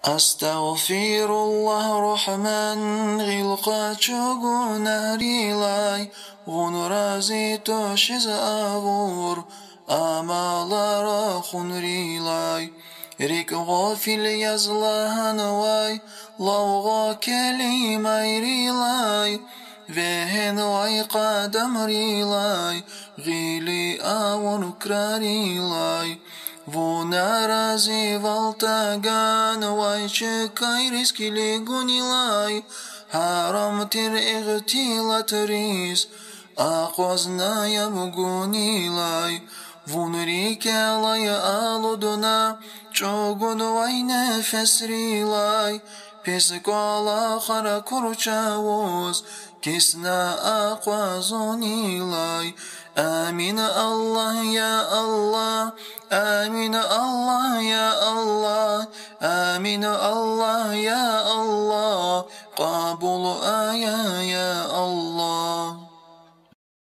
أستغفر الله رحمن غلقا چوغو نهريلاي غنرازي توشز أغور أمالارا خنريلاي ريك غافل يزلهنواي لوغا كلمة ريلاي وهن واي قدم ريلاي غيلي أون كراريلاي ونرازي والتاغان وايشكاي ريسكي لغونيلاي حرام تر اغتيلة ريس أقوزنا يبغونيلاي ونريكالاي ألودنا چوغون واي نفس ريلاي بسكوالا خرا كورچاوز كسنا أقوزونيلاي آمين الله يا الله آمين الله يا الله آمين الله يا الله قابل آية يا الله